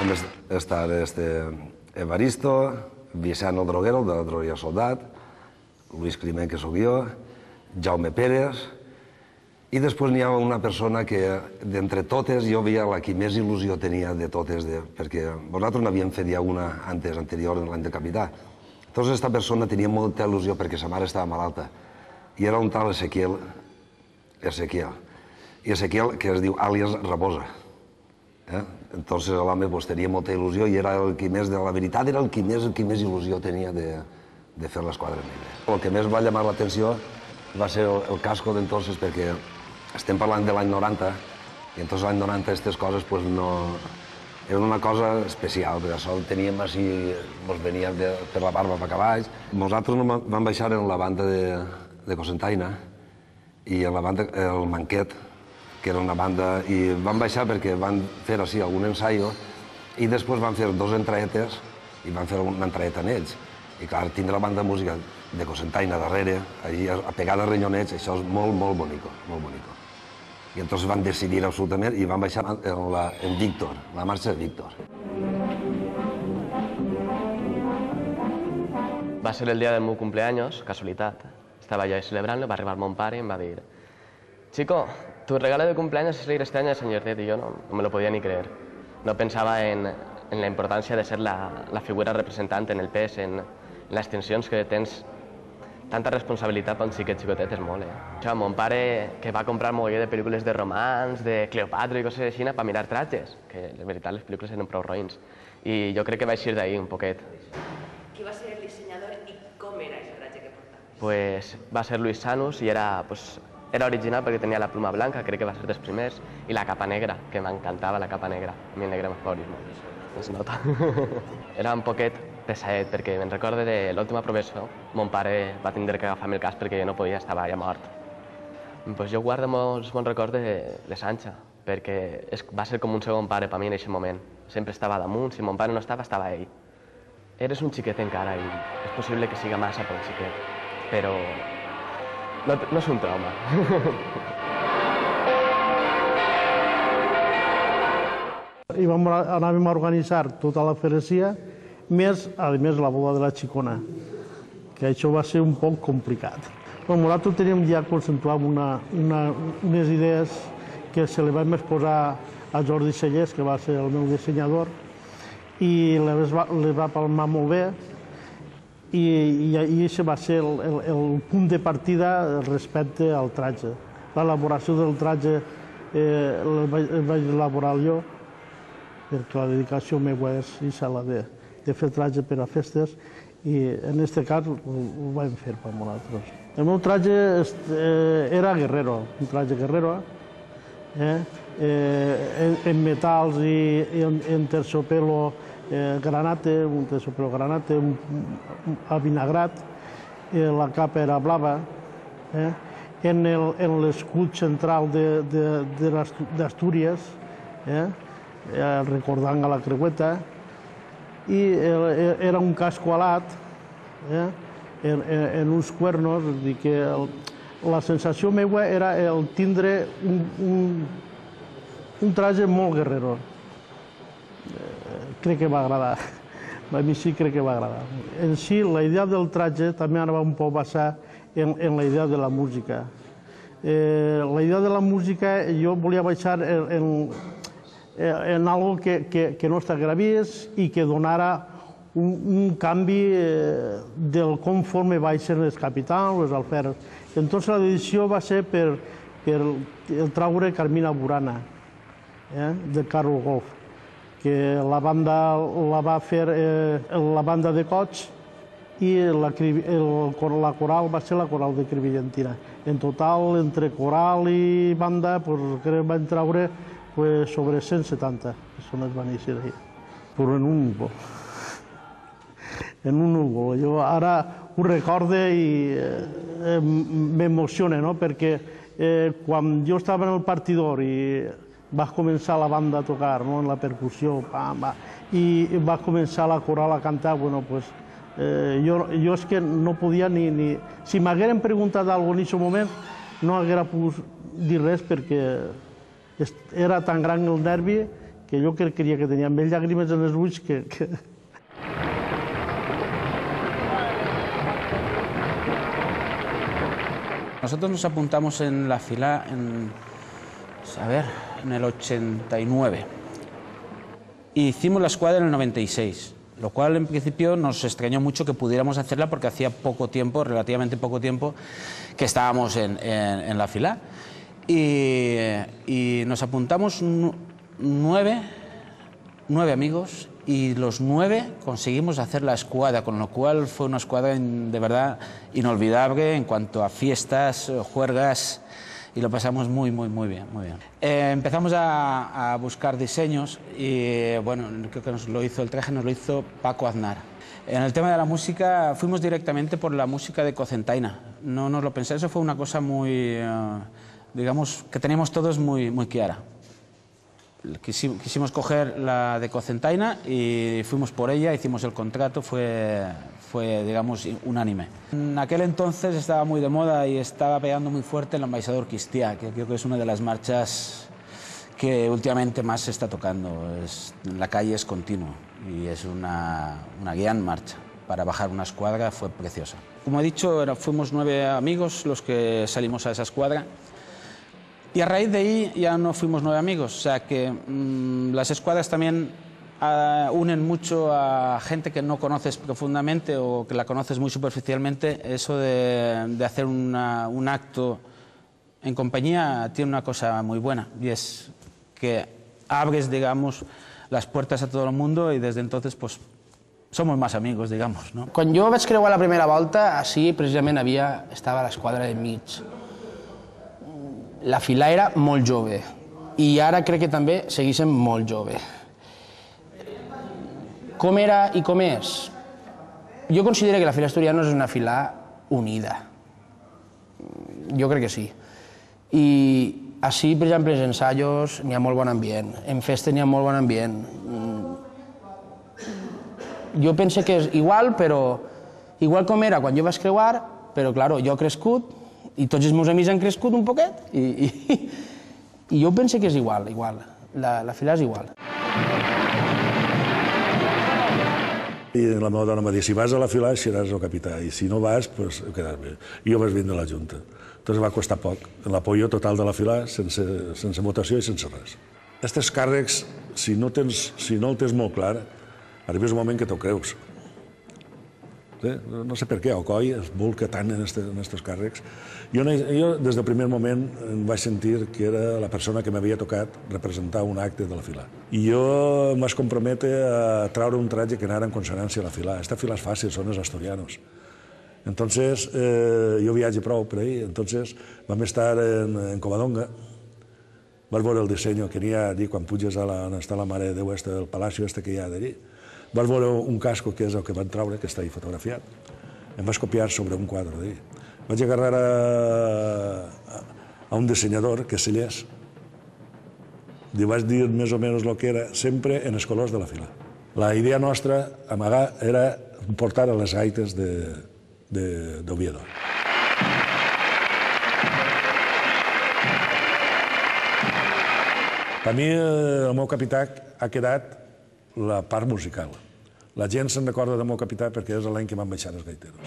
També està Evaristo, Vicent el Droguero, de la Drogueria Soldat, Luis Climent, que sóc jo, Jaume Pérez, i després n'hi ha una persona que, d'entre totes, jo veia la que més il·lusió tenia de totes, perquè nosaltres n'havíem fet ja una anterior, l'any de capità. Llavors, aquesta persona tenia molta il·lusió perquè sa mare estava malalta, i era un tal Ezequiel, i Ezequiel, que es diu àlies Rabosa. Entonces l'home tenia molta il·lusió i era el que més, de la veritat, era el que més il·lusió tenia de fer l'Esquadra Negra. El que més va llamar l'atenció va ser el casco d'entonces, perquè estem parlant de l'any 90, i entonces l'any 90 aquestes coses no... Era una cosa especial, perquè això el teníem així, ens venia per la barba per cavalls. Nosaltres vam baixar en la banda de Cocentaina i en la banda El Manquet, que era una banda, i vam baixar perquè van fer així algun ensaio i després van fer dos entraetes i van fer una entraeta en ells. I clar, tindre la banda de música de Cocentaina darrere, allà pegada a renyonets, això és molt, molt bonico, molt bonico. I entonces van decidir absolutament i van baixar en Víctor, la marxa de Víctor. Va ser el dia del meu cumpleaños, casualitat. Estava jo celebrant-lo, va arribar mon pare i em va dir: «Chico, tu regalo de cumpleaños es ir este año de Señor Ted», y yo no me lo podía ni creer. No pensaba en la importància de ser la figura representant en el pes, en les tensions que tens. Tanta responsabilitat per un xicotet és molt, Això, mon pare, que va comprar mogolló de pel·lícules de romans, de Cleopatra i coses així, per mirar tratges, que en veritat les pel·lícules eren prou roïns. I jo crec que va eixir d'ahir un poquet. Qui va ser el dissenyador i com era aquest tratge que portaves? Pues va ser Luis Sanus i era original perquè tenia la pluma blanca, crec que va ser dels primers, i la capa negra, que m'encantava la capa negra. A mi el negre m'afavorit molt, es nota. Era un poquet pesadet, perquè me'n recordo de l'última professor, mon pare va tindre que agafar-me el cas perquè jo no podia, estava ja mort. Pues jo guardo molts bons records de Sancha, perquè va ser com un segon pare per mi en aquest moment. Sempre estava damunt, si mon pare no estava, estava ell. Eres un xiquet encara i és possible que siga massa per un xiquet, però no és un trauma. I anàvem a organitzar tota la ferecia, més, a més, la boda de la xicona, que això va ser un poc complicat. Nosaltres teníem ja consensuat unes idees que se li vam exposar a Jordi Cellers, que va ser el meu dissenyador, i les va palmar molt bé, i això va ser el punt de partida respecte al tratge. L'elaboració del tratge el vaig elaborar jo, perquè la dedicació meva és la de fer tratge per a festes, i en aquest cas ho vam fer per nosaltres. El meu tratge era guerrero, un tratge guerrero, en metals i en terciopelo granate, un terciopelo granate, avinagrat, la capa era blava, en l'escut central d'Astúries, recordant a la creueta, i era un casco alat en uns cuernos, és a dir que la sensació meva era el tindre un tratge molt guerrero. Crec que va agradar, a mi sí crec que va agradar. En si, la idea del tratge també anava un poc basada en la idea de la música. La idea de la música jo volia baixar en algo que no s'agravés i que donara un canvi del conforme baixen els capitans o els alferes. Entonces la decisió va ser per traure Carmina Burana, de Carlos Golf, que la banda la va fer la banda de Cots i la coral va ser la coral de Crevillentina. En total, entre coral i banda, van traure sobre 170 persones van eixir ahir, però en un núvol. En un núvol. Jo ara ho recorde i m'emociona, perquè quan jo estava en el partidor i va començar la banda a tocar, en la percussió, i va començar la coral a cantar, jo és que no podia ni... Si m'hagueren preguntat alguna cosa en aquest moment, no haguera pogut dir res perquè era tan gran el nervi que jo creia que tenia més llàgrimes en els ulls que... Nosotros nos apuntamos en la fila en el 89. Y hicimos la escuadra en el 96, lo cual en principio nos extrañó mucho que pudiéramos hacerla porque hacía poco tiempo, relativamente poco tiempo, que estábamos en la fila. Y nos apuntamos nueve amigos y los 9 conseguimos hacer la escuadra, con lo cual fue una escuadra de verdad inolvidable en cuanto a fiestas, juergas, y lo pasamos muy bien. Empezamos a buscar diseños y bueno, creo que el traje nos lo hizo Paco Aznar. En el tema de la música fuimos directamente por la música de Cocentaina, no nos lo pensé, eso fue una cosa muy, digamos, que teníamos todos muy clara. Quisimos coger la de Cocentaina y fuimos por ella, hicimos el contrato, fue digamos, unánime. En aquel entonces estaba muy de moda y estaba pegando muy fuerte el Ambaixador Cristià, que creo que es una de las marchas que últimamente más se está tocando. En la calle es continuo y es una gran marcha. Para bajar una escuadra fue preciosa. Como he dicho, fuimos 9 amigos los que salimos a esa escuadra. Y a raíz de ahí ya no fuimos 9 amigos, o sea que las escuadras también unen mucho a gente que no conoces profundamente o que la conoces muy superficialmente. Eso de hacer un acto en compañía tiene una cosa muy buena y es que abres, digamos, las puertas a todo el mundo y desde entonces pues somos más amigos, digamos, no? Quan jo vaig creuar la primera volta, així precisament estava l'esquadra de mig. La fila era molt jove i ara crec que també segueixen molt jove. Com era i com és? Jo considero que la fila Asturianos és una fila unida. Jo crec que sí. I així, per exemple, als ensaios n'hi ha molt bon ambient, en festes n'hi ha molt bon ambient. Jo penso que és igual, però igual com era quan jo vaig creuar, però, clar, jo he crescut i tots els meus amics han crescut un poquet i jo penso que és igual, la fila és igual. I la meva dona em va dir, si vas a la fila seràs el capità i si no vas, doncs quedaràs bé. I jo vaig vindre a la Junta. Entonces va costar poc, l'apoyo total de la fila sense votació i sense res. Aquests càrrecs, si no el tens molt clar, arribes un moment que t'ho creus. No sé per què, Alcoi es volca tant en aquests càrrecs. Jo des del primer moment em vaig sentir que era la persona que m'havia tocat representar un acte de la fila. I jo em vaig comprometre a traure un traje que anara en consonància a la fila. Esta fila és fàcil, són els asturianos. Entonces, jo viatge prou per ahí, entonces vam estar en Covadonga, vas veure el disseny que n'hi ha allí quan puges on està la Mare de Déu, el palacio que hi ha d'allí. Vas veure un casco, que és el que van treure, que està ahí fotografiat. Em vaig copiar sobre un quadre d'ahir. Vaig agarrar a un dissenyador, que és Cellers, li vaig dir més o menys el que era, sempre en els colors de la fila. La idea nostra, amagar, era portar a les gaites d'Oviedo. Per mi, el meu capità ha quedat la part musical. La gent se'n recorda del meu capità perquè és l'any que van baixar els gaiteros.